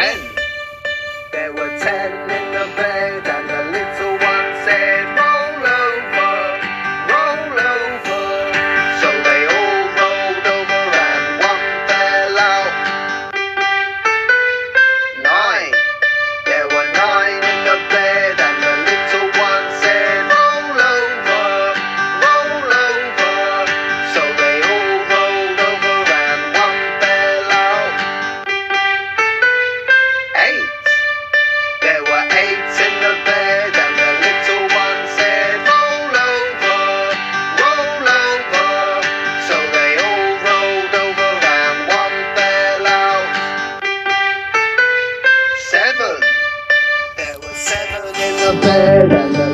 10. There were 10 in the bed, and the little one said, roll over, roll over. So they all rolled over and one fell out. 9. There were 9 in the bed, and the little one said, roll over, roll over. So they all rolled over and one fell out. 8. There were 8 in the bed, and the little one said, roll over, roll over. So they all rolled over and one fell out. 7. There were 7 in the bed, and the